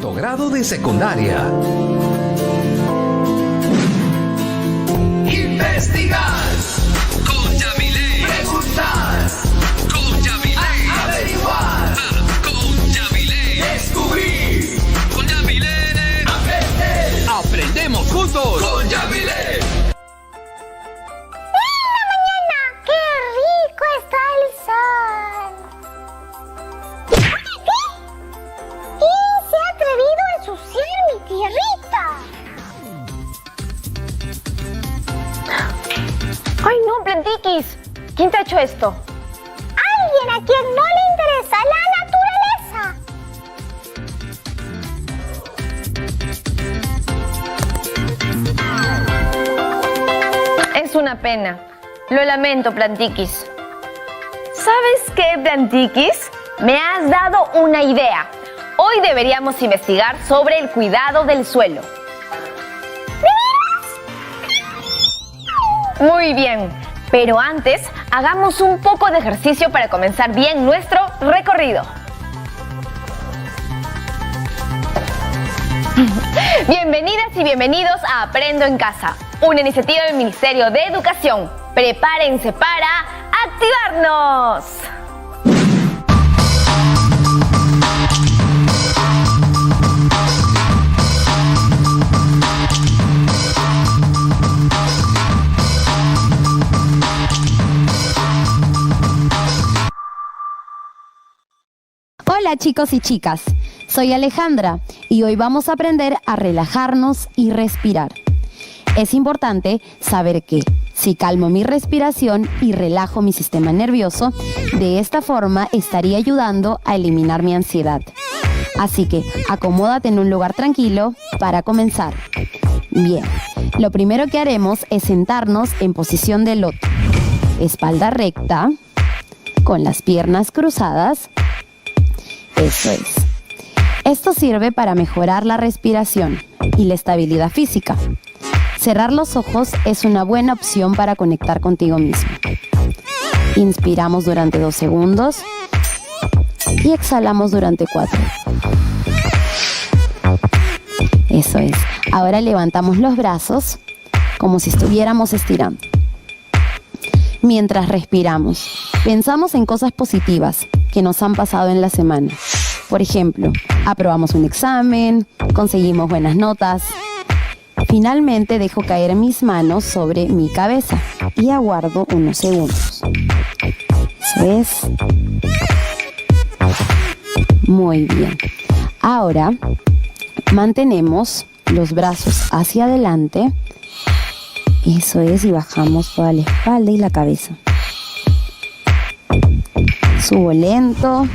cuarto grado de secundaria. Investigar con Yamile. Preguntar Con Yamile. Averiguar Con Yamile. Descubrir Con Yamile. Aprender Aprendemos juntos. con Yamile. ¡Linda mañana! ¡Qué rico está el sol! ¿Qué? ¿Quién se ha atrevido a ensuciar mi tierrita? ¡Ay, no, Plantiquis! ¿Quién te ha hecho esto? Alguien a quien no le interesa la naturaleza. Es una pena. Lo lamento, Plantiquis. ¿Sabes qué, Plantiquis? Me has dado una idea. Hoy deberíamos investigar sobre el cuidado del suelo. Muy bien, pero antes hagamos un poco de ejercicio para comenzar bien nuestro recorrido. Bienvenidas y bienvenidos a Aprendo en Casa, una iniciativa del Ministerio de Educación. Prepárense para activarnos. Hola chicos y chicas, soy Alejandra y hoy vamos a aprender a relajarnos y respirar. Es importante saber que si calmo mi respiración y relajo mi sistema nervioso, de esta forma estaría ayudando a eliminar mi ansiedad. Así que acomódate en un lugar tranquilo para comenzar. Bien, lo primero que haremos es sentarnos en posición de loto. Espalda recta, con las piernas cruzadas. Eso es. Esto sirve para mejorar la respiración y la estabilidad física. Cerrar los ojos es una buena opción para conectar contigo mismo. Inspiramos durante 2 segundos y exhalamos durante 4. Eso es. Ahora levantamos los brazos como si estuviéramos estirando. Mientras respiramos, pensamos en cosas positivas que nos han pasado en la semana. Por ejemplo, aprobamos un examen, conseguimos buenas notas. Finalmente dejo caer mis manos sobre mi cabeza y aguardo unos segundos. Eso es. Muy bien. Ahora mantenemos los brazos hacia adelante. Eso es, y bajamos toda la espalda y la cabeza. Subo lento.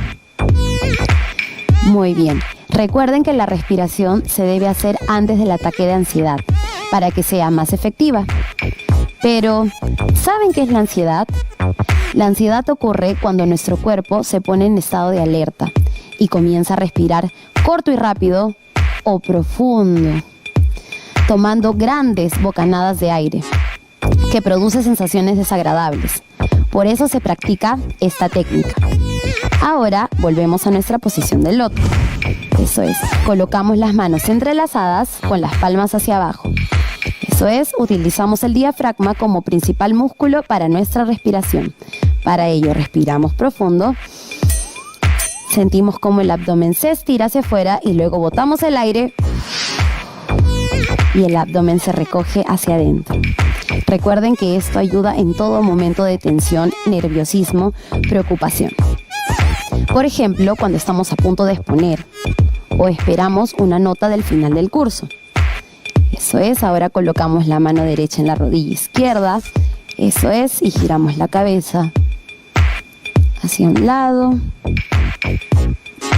Muy bien. Recuerden que la respiración se debe hacer antes del ataque de ansiedad para que sea más efectiva. Pero, ¿saben qué es la ansiedad? La ansiedad ocurre cuando nuestro cuerpo se pone en estado de alerta y comienza a respirar corto y rápido o profundo, tomando grandes bocanadas de aire, que produce sensaciones desagradables. Por eso se practica esta técnica. Ahora volvemos a nuestra posición de loto. Eso es, colocamos las manos entrelazadas con las palmas hacia abajo. Eso es, utilizamos el diafragma como principal músculo para nuestra respiración. Para ello respiramos profundo. Sentimos como el abdomen se estira hacia afuera y luego botamos el aire y el abdomen se recoge hacia adentro. Recuerden que esto ayuda en todo momento de tensión, nerviosismo, preocupación. Por ejemplo, cuando estamos a punto de exponer o esperamos una nota del final del curso. Eso es, ahora colocamos la mano derecha en la rodilla izquierda. Eso es, y giramos la cabeza hacia un lado.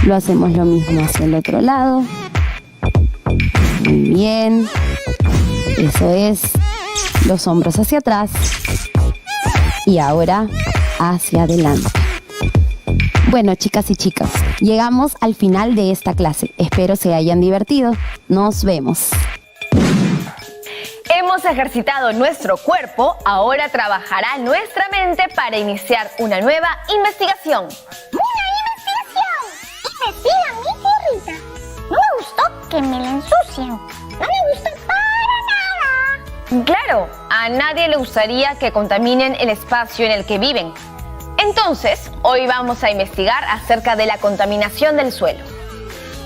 Lo hacemos lo mismo hacia el otro lado. Muy bien. Eso es, los hombros hacia atrás. Y ahora hacia adelante. Bueno, chicas y chicos, llegamos al final de esta clase. Espero se hayan divertido. Nos vemos. Hemos ejercitado nuestro cuerpo, ahora trabajará nuestra mente para iniciar una nueva investigación. ¡Una investigación! ¡Investiga mi tierrita! No me gustó que me la ensucien. No me gusta para nada. Claro, a nadie le gustaría que contaminen el espacio en el que viven. Entonces, hoy vamos a investigar acerca de la contaminación del suelo.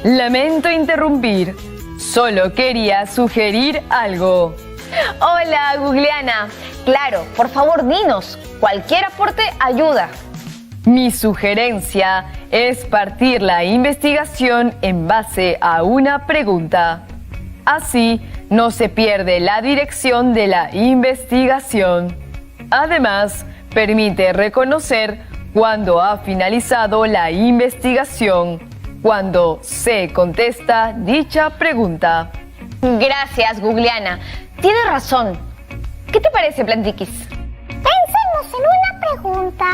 Lamento interrumpir. Solo quería sugerir algo. Hola, Googleana. Claro, por favor, dinos. Cualquier aporte ayuda. Mi sugerencia es partir la investigación en base a una pregunta. Así no se pierde la dirección de la investigación. Además, permite reconocer cuándo ha finalizado la investigación, cuando se contesta dicha pregunta. Gracias, Googleana. Tienes razón. ¿Qué te parece, Plantiquis? Pensemos en una pregunta.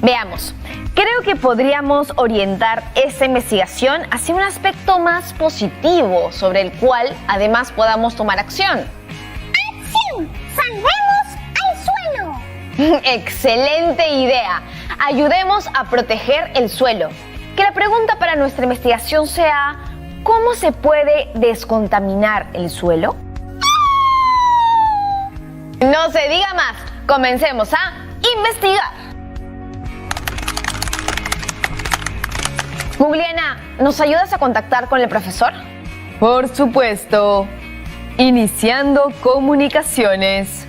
Veamos. Creo que podríamos orientar esta investigación hacia un aspecto más positivo, sobre el cual además podamos tomar acción. ¡Acción! ¡Salvemos al suelo! ¡Excelente idea! Ayudemos a proteger el suelo. Que la pregunta para nuestra investigación sea: ¿cómo se puede descontaminar el suelo? No se diga más. Comencemos a investigar. Googleana, ¿nos ayudas a contactar con el profesor? Por supuesto. Iniciando comunicaciones.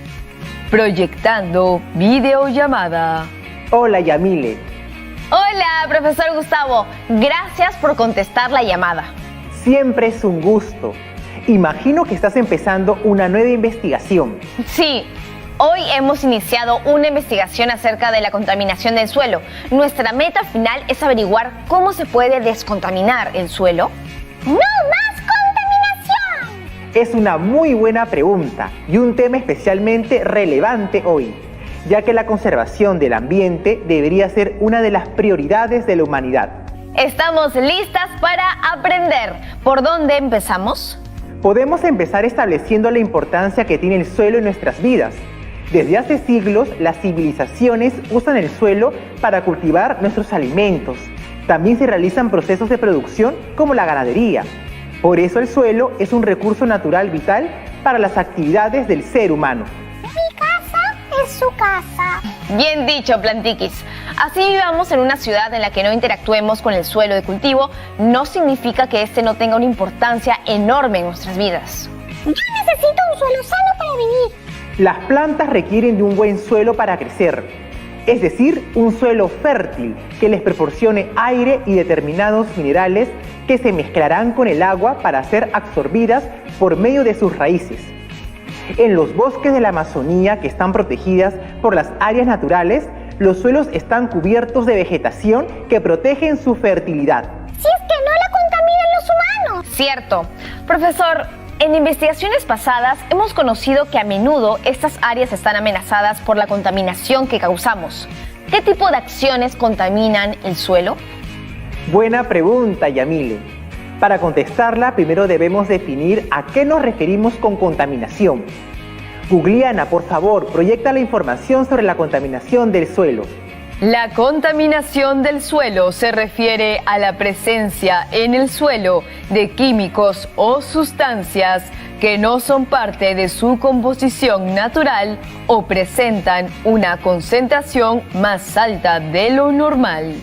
Proyectando videollamada. Hola, Yamile. Hola, profesor Gustavo. Gracias por contestar la llamada. Siempre es un gusto. Imagino que estás empezando una nueva investigación. Sí, hoy hemos iniciado una investigación acerca de la contaminación del suelo. Nuestra meta final es averiguar cómo se puede descontaminar el suelo. ¡No más contaminación! Es una muy buena pregunta y un tema especialmente relevante hoy, ya que la conservación del ambiente debería ser una de las prioridades de la humanidad. Estamos listas para aprender. ¿Por dónde empezamos? Podemos empezar estableciendo la importancia que tiene el suelo en nuestras vidas. Desde hace siglos, las civilizaciones usan el suelo para cultivar nuestros alimentos. También se realizan procesos de producción como la ganadería. Por eso el suelo es un recurso natural vital para las actividades del ser humano. Mi casa es su casa. Bien dicho, Plantiquis. Así vivamos en una ciudad en la que no interactuemos con el suelo de cultivo, no significa que este no tenga una importancia enorme en nuestras vidas. Yo necesito un suelo sano para vivir. Las plantas requieren de un buen suelo para crecer, es decir, un suelo fértil que les proporcione aire y determinados minerales que se mezclarán con el agua para ser absorbidas por medio de sus raíces. En los bosques de la Amazonía, que están protegidas por las áreas naturales, los suelos están cubiertos de vegetación que protegen su fertilidad. Si es que no la contaminan los humanos. Cierto. Profesor, en investigaciones pasadas hemos conocido que a menudo estas áreas están amenazadas por la contaminación que causamos. ¿Qué tipo de acciones contaminan el suelo? Buena pregunta, Yamile. Para contestarla, primero debemos definir a qué nos referimos con contaminación. Googleana, por favor, proyecta la información sobre la contaminación del suelo. La contaminación del suelo se refiere a la presencia en el suelo de químicos o sustancias que no son parte de su composición natural o presentan una concentración más alta de lo normal.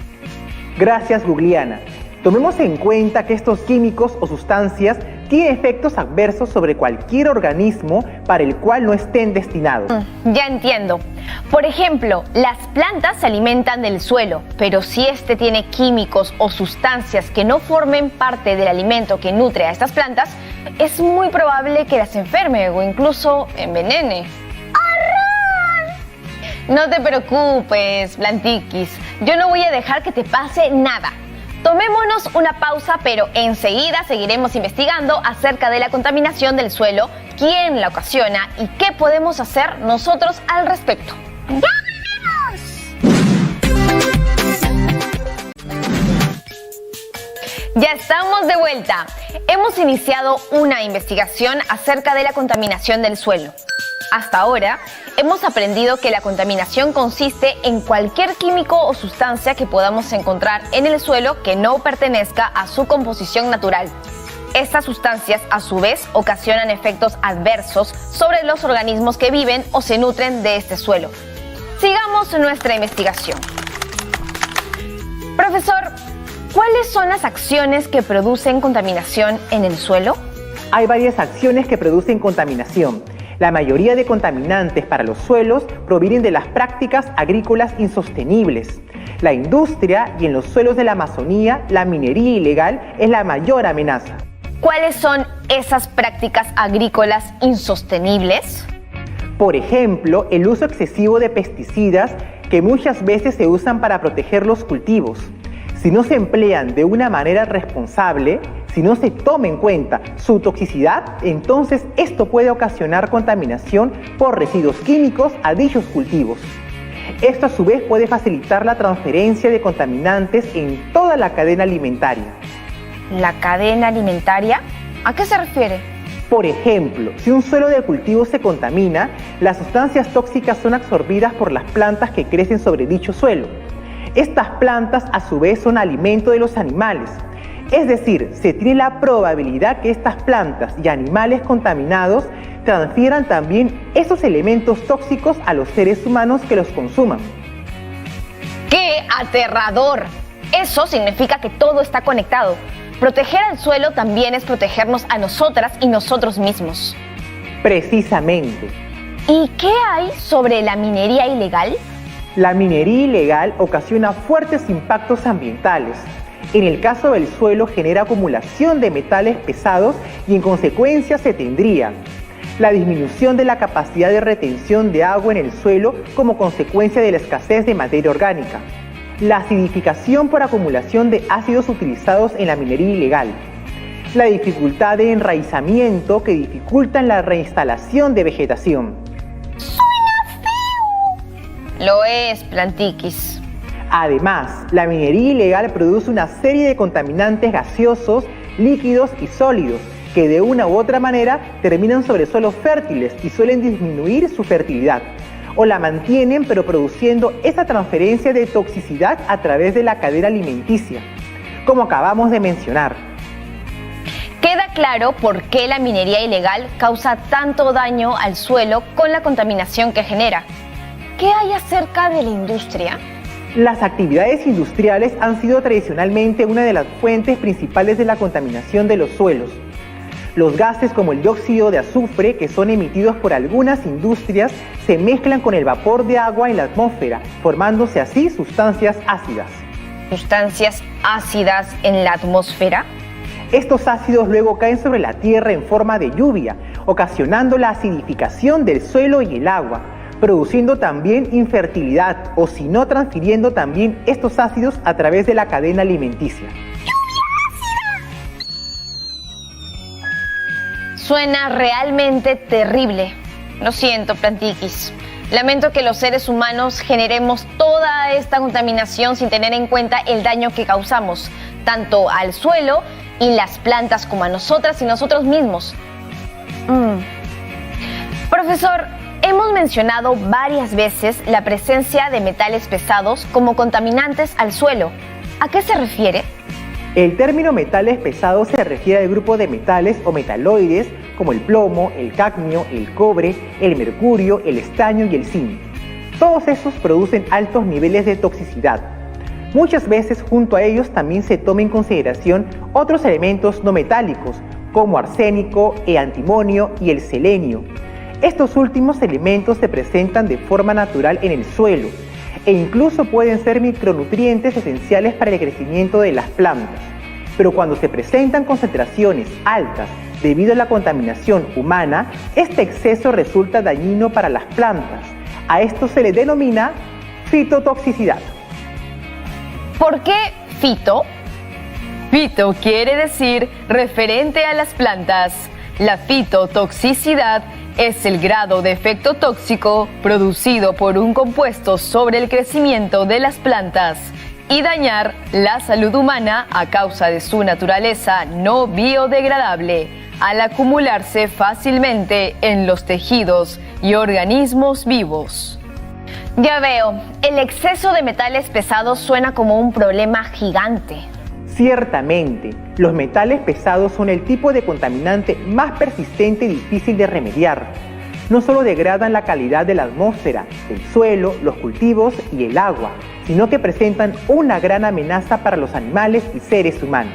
Gracias, Googleana. Tomemos en cuenta que estos químicos o sustancias tienen efectos adversos sobre cualquier organismo para el cual no estén destinados. Ya entiendo. Por ejemplo, las plantas se alimentan del suelo, pero si este tiene químicos o sustancias que no formen parte del alimento que nutre a estas plantas, es muy probable que las enferme o incluso envenene. ¡Horror! No te preocupes, Plantiquis. Yo no voy a dejar que te pase nada. Tomémonos una pausa, pero enseguida seguiremos investigando acerca de la contaminación del suelo, quién la ocasiona y qué podemos hacer nosotros al respecto. ¡Ya Ya estamos de vuelta. Hemos iniciado una investigación acerca de la contaminación del suelo. Hasta ahora, hemos aprendido que la contaminación consiste en cualquier químico o sustancia que podamos encontrar en el suelo que no pertenezca a su composición natural. Estas sustancias, a su vez, ocasionan efectos adversos sobre los organismos que viven o se nutren de este suelo. Sigamos nuestra investigación. Profesor, ¿cuáles son las acciones que producen contaminación en el suelo? Hay varias acciones que producen contaminación. La mayoría de contaminantes para los suelos provienen de las prácticas agrícolas insostenibles. La industria y en los suelos de la Amazonía, la minería ilegal es la mayor amenaza. ¿Cuáles son esas prácticas agrícolas insostenibles? Por ejemplo, el uso excesivo de pesticidas que muchas veces se usan para proteger los cultivos. Si no se emplean de una manera responsable, si no se toma en cuenta su toxicidad, entonces esto puede ocasionar contaminación por residuos químicos a dichos cultivos. Esto a su vez puede facilitar la transferencia de contaminantes en toda la cadena alimentaria. ¿La cadena alimentaria? ¿A qué se refiere? Por ejemplo, si un suelo de cultivo se contamina, las sustancias tóxicas son absorbidas por las plantas que crecen sobre dicho suelo. Estas plantas a su vez son alimento de los animales. Es decir, se tiene la probabilidad que estas plantas y animales contaminados transfieran también esos elementos tóxicos a los seres humanos que los consuman. ¡Qué aterrador! Eso significa que todo está conectado. Proteger al suelo también es protegernos a nosotras y nosotros mismos. Precisamente. ¿Y qué hay sobre la minería ilegal? La minería ilegal ocasiona fuertes impactos ambientales. En el caso del suelo genera acumulación de metales pesados y en consecuencia se tendría la disminución de la capacidad de retención de agua en el suelo como consecuencia de la escasez de materia orgánica, la acidificación por acumulación de ácidos utilizados en la minería ilegal, la dificultad de enraizamiento que dificultan la reinstalación de vegetación. Lo es, Plantiquis. Además, la minería ilegal produce una serie de contaminantes gaseosos, líquidos y sólidos que de una u otra manera terminan sobre suelos fértiles y suelen disminuir su fertilidad, o la mantienen pero produciendo esa transferencia de toxicidad a través de la cadena alimenticia, como acabamos de mencionar. Queda claro por qué la minería ilegal causa tanto daño al suelo con la contaminación que genera. ¿Qué hay acerca de la industria? Las actividades industriales han sido tradicionalmente una de las fuentes principales de la contaminación de los suelos. Los gases como el dióxido de azufre que son emitidos por algunas industrias se mezclan con el vapor de agua en la atmósfera, formándose así sustancias ácidas. ¿Sustancias ácidas en la atmósfera? Estos ácidos luego caen sobre la tierra en forma de lluvia, ocasionando la acidificación del suelo y el agua, produciendo también infertilidad o si no transfiriendo también estos ácidos a través de la cadena alimenticia. Suena realmente terrible. Lo siento, Plantiquis. Lamento que los seres humanos generemos toda esta contaminación sin tener en cuenta el daño que causamos, tanto al suelo y las plantas como a nosotras y nosotros mismos. Profesor, hemos mencionado varias veces la presencia de metales pesados como contaminantes al suelo. ¿A qué se refiere? El término metales pesados se refiere al grupo de metales o metaloides como el plomo, el cadmio, el cobre, el mercurio, el estaño y el zinc. Todos estos producen altos niveles de toxicidad. Muchas veces junto a ellos también se toma en consideración otros elementos no metálicos como arsénico, el antimonio y el selenio. Estos últimos elementos se presentan de forma natural en el suelo e incluso pueden ser micronutrientes esenciales para el crecimiento de las plantas. Pero cuando se presentan concentraciones altas debido a la contaminación humana, este exceso resulta dañino para las plantas. A esto se le denomina fitotoxicidad. ¿Por qué fito? Fito quiere decir referente a las plantas. La fitotoxicidad es el grado de efecto tóxico producido por un compuesto sobre el crecimiento de las plantas y dañar la salud humana a causa de su naturaleza no biodegradable, al acumularse fácilmente en los tejidos y organismos vivos. Ya veo, el exceso de metales pesados suena como un problema gigante. Ciertamente, los metales pesados son el tipo de contaminante más persistente y difícil de remediar. No solo degradan la calidad de la atmósfera, el suelo, los cultivos y el agua, sino que presentan una gran amenaza para los animales y seres humanos.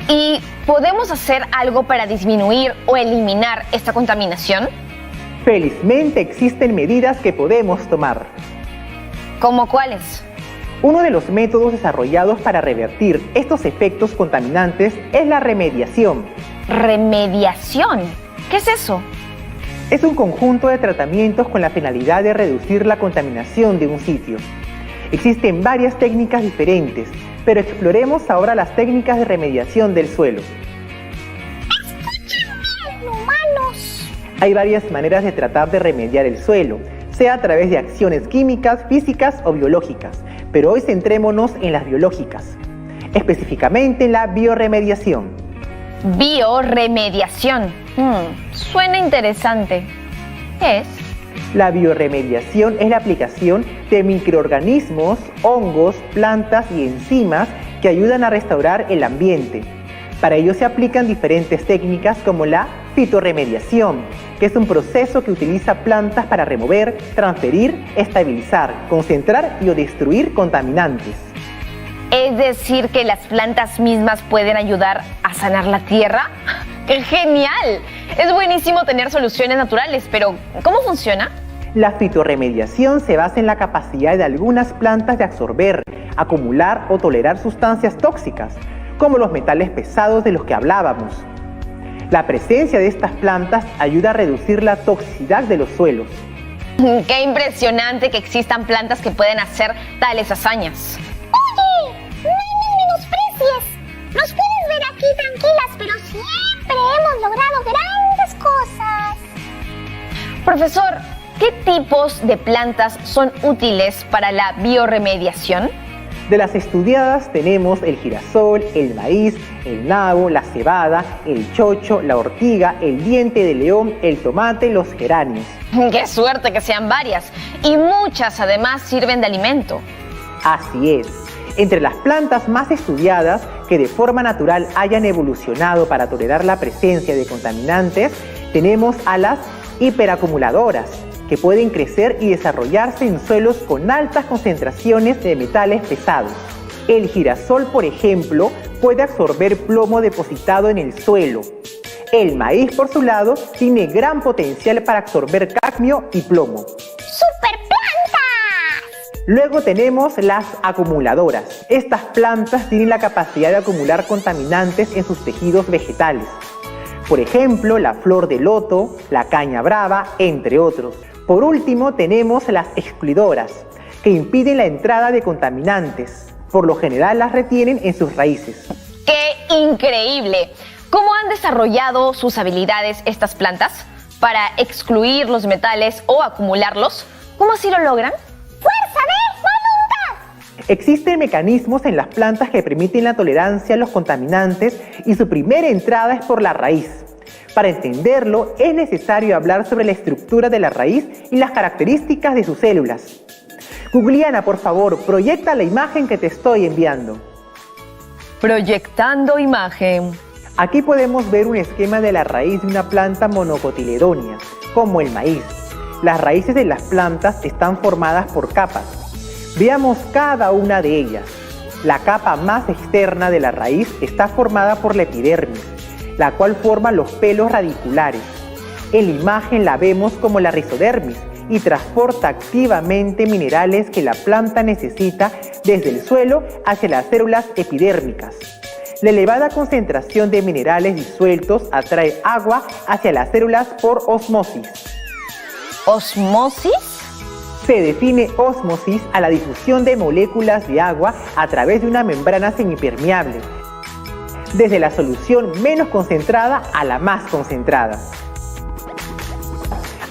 ¿Y podemos hacer algo para disminuir o eliminar esta contaminación? Felizmente existen medidas que podemos tomar. ¿Cómo cuáles? Uno de los métodos desarrollados para revertir estos efectos contaminantes es la remediación. ¿Remediación? ¿Qué es eso? Es un conjunto de tratamientos con la finalidad de reducir la contaminación de un sitio. Existen varias técnicas diferentes, pero exploremos ahora las técnicas de remediación del suelo. ¡Escuchen bien, humanos! Hay varias maneras de tratar de remediar el suelo, sea a través de acciones químicas, físicas o biológicas, pero hoy centrémonos en las biológicas, específicamente en la bioremediación. Bioremediación. Suena interesante. ¿Qué es? La bioremediación es la aplicación de microorganismos, hongos, plantas y enzimas que ayudan a restaurar el ambiente. Para ello se aplican diferentes técnicas como la fitorremediación, que es un proceso que utiliza plantas para remover, transferir, estabilizar, concentrar y o destruir contaminantes. ¿Es decir que las plantas mismas pueden ayudar a sanar la tierra? ¡Qué genial! Es buenísimo tener soluciones naturales, pero ¿cómo funciona? La fitorremediación se basa en la capacidad de algunas plantas de absorber, acumular o tolerar sustancias tóxicas, como los metales pesados de los que hablábamos. La presencia de estas plantas ayuda a reducir la toxicidad de los suelos. ¡Qué impresionante que existan plantas que pueden hacer tales hazañas! ¡Oye! ¡No me menosprecies! Nos puedes ver aquí tranquilas, pero siempre hemos logrado grandes cosas. Profesor, ¿qué tipos de plantas son útiles para la bioremediación? De las estudiadas tenemos el girasol, el maíz, el nabo, la cebada, el chocho, la ortiga, el diente de león, el tomate y los geranios. ¡Qué suerte que sean varias! Y muchas además sirven de alimento. Así es. Entre las plantas más estudiadas que de forma natural hayan evolucionado para tolerar la presencia de contaminantes, tenemos a las hiperacumuladoras, que pueden crecer y desarrollarse en suelos con altas concentraciones de metales pesados. El girasol, por ejemplo, puede absorber plomo depositado en el suelo. El maíz, por su lado, tiene gran potencial para absorber cadmio y plomo. ¡Superplantas! Luego tenemos las acumuladoras. Estas plantas tienen la capacidad de acumular contaminantes en sus tejidos vegetales. Por ejemplo, la flor de loto, la caña brava, entre otros. Por último, tenemos las excluidoras, que impiden la entrada de contaminantes. Por lo general, las retienen en sus raíces. ¡Qué increíble! ¿Cómo han desarrollado sus habilidades estas plantas para excluir los metales o acumularlos? ¿Cómo así lo logran? ¡Fuerza de voluntad! Existen mecanismos en las plantas que permiten la tolerancia a los contaminantes y su primera entrada es por la raíz. Para entenderlo, es necesario hablar sobre la estructura de la raíz y las características de sus células. Googleana, por favor, proyecta la imagen que te estoy enviando. Proyectando imagen. Aquí podemos ver un esquema de la raíz de una planta monocotiledónea, como el maíz. Las raíces de las plantas están formadas por capas. Veamos cada una de ellas. La capa más externa de la raíz está formada por la epidermis, la cual forma los pelos radiculares. En la imagen la vemos como la rizodermis y transporta activamente minerales que la planta necesita desde el suelo hacia las células epidérmicas. La elevada concentración de minerales disueltos atrae agua hacia las células por osmosis. ¿Osmosis? Se define ósmosis a la difusión de moléculas de agua a través de una membrana semipermeable, desde la solución menos concentrada a la más concentrada.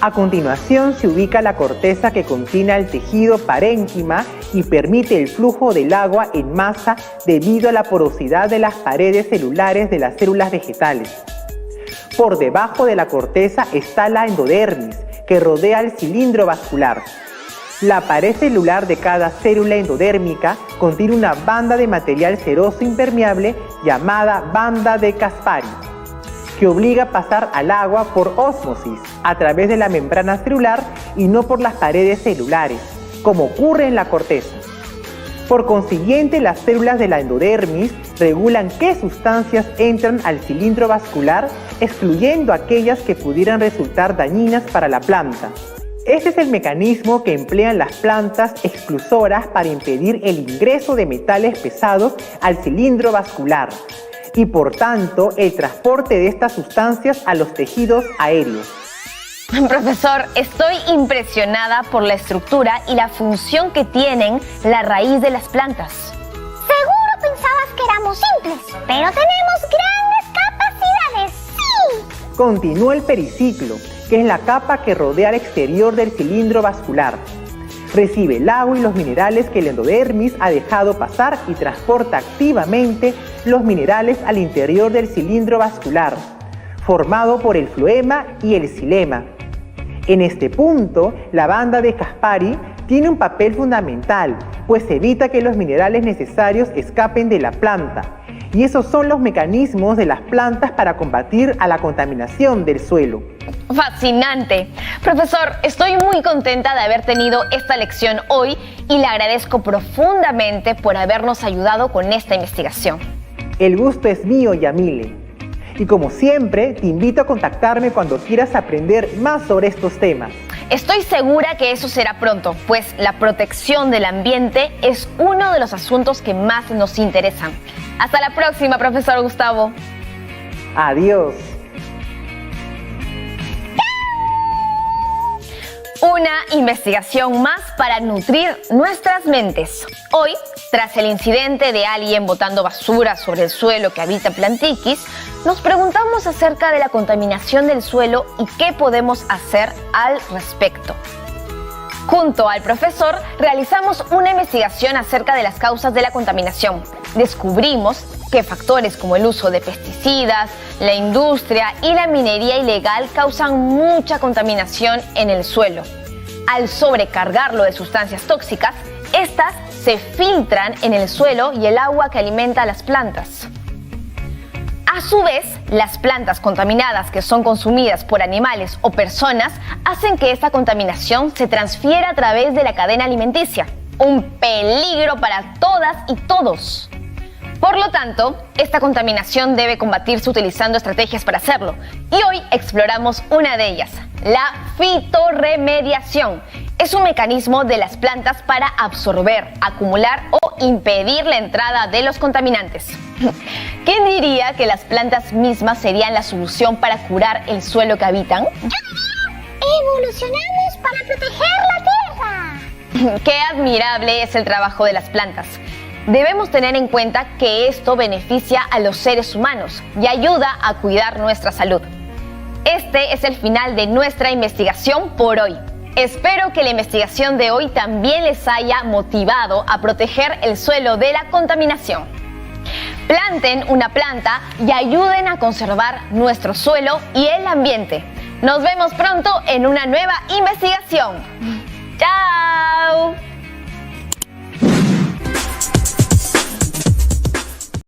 A continuación se ubica la corteza que contiene el tejido parénquima y permite el flujo del agua en masa debido a la porosidad de las paredes celulares de las células vegetales. Por debajo de la corteza está la endodermis, que rodea el cilindro vascular. La pared celular de cada célula endodérmica contiene una banda de material ceroso impermeable llamada banda de Caspari, que obliga a pasar al agua por ósmosis a través de la membrana celular y no por las paredes celulares, como ocurre en la corteza. Por consiguiente, las células de la endodermis regulan qué sustancias entran al cilindro vascular, excluyendo aquellas que pudieran resultar dañinas para la planta. Este es el mecanismo que emplean las plantas exclusoras para impedir el ingreso de metales pesados al cilindro vascular y, por tanto, el transporte de estas sustancias a los tejidos aéreos. Profesor, estoy impresionada por la estructura y la función que tienen la raíz de las plantas. Seguro pensabas que éramos simples, pero tenemos grandes capacidades, sí. Continúa el periciclo, que es la capa que rodea el exterior del cilindro vascular. Recibe el agua y los minerales que el endodermis ha dejado pasar y transporta activamente los minerales al interior del cilindro vascular, formado por el floema y el xilema. En este punto, la banda de Caspari tiene un papel fundamental, pues evita que los minerales necesarios escapen de la planta. Y esos son los mecanismos de las plantas para combatir a la contaminación del suelo. Fascinante. Profesor, estoy muy contenta de haber tenido esta lección hoy y le agradezco profundamente por habernos ayudado con esta investigación. El gusto es mío, Yamile. Y como siempre, te invito a contactarme cuando quieras aprender más sobre estos temas. Estoy segura que eso será pronto, pues la protección del ambiente es uno de los asuntos que más nos interesan. Hasta la próxima, profesor Gustavo. Adiós. Una investigación más para nutrir nuestras mentes. Hoy, tras el incidente de alguien botando basura sobre el suelo que habita Plantiquis, nos preguntamos acerca de la contaminación del suelo y qué podemos hacer al respecto. Junto al profesor, realizamos una investigación acerca de las causas de la contaminación. Descubrimos que factores como el uso de pesticidas, la industria y la minería ilegal causan mucha contaminación en el suelo. Al sobrecargarlo de sustancias tóxicas, estas se filtran en el suelo y el agua que alimenta a las plantas. A su vez, las plantas contaminadas que son consumidas por animales o personas hacen que esta contaminación se transfiera a través de la cadena alimenticia. Un peligro para todas y todos. Por lo tanto, esta contaminación debe combatirse utilizando estrategias para hacerlo. Y hoy exploramos una de ellas, la fitorremediación. Es un mecanismo de las plantas para absorber, acumular o impedir la entrada de los contaminantes. ¿Quién diría que las plantas mismas serían la solución para curar el suelo que habitan? Yo diría, evolucionamos para proteger la tierra. Qué admirable es el trabajo de las plantas. Debemos tener en cuenta que esto beneficia a los seres humanos y ayuda a cuidar nuestra salud. Este es el final de nuestra investigación por hoy. Espero que la investigación de hoy también les haya motivado a proteger el suelo de la contaminación. Planten una planta y ayuden a conservar nuestro suelo y el ambiente. Nos vemos pronto en una nueva investigación. ¡Chao!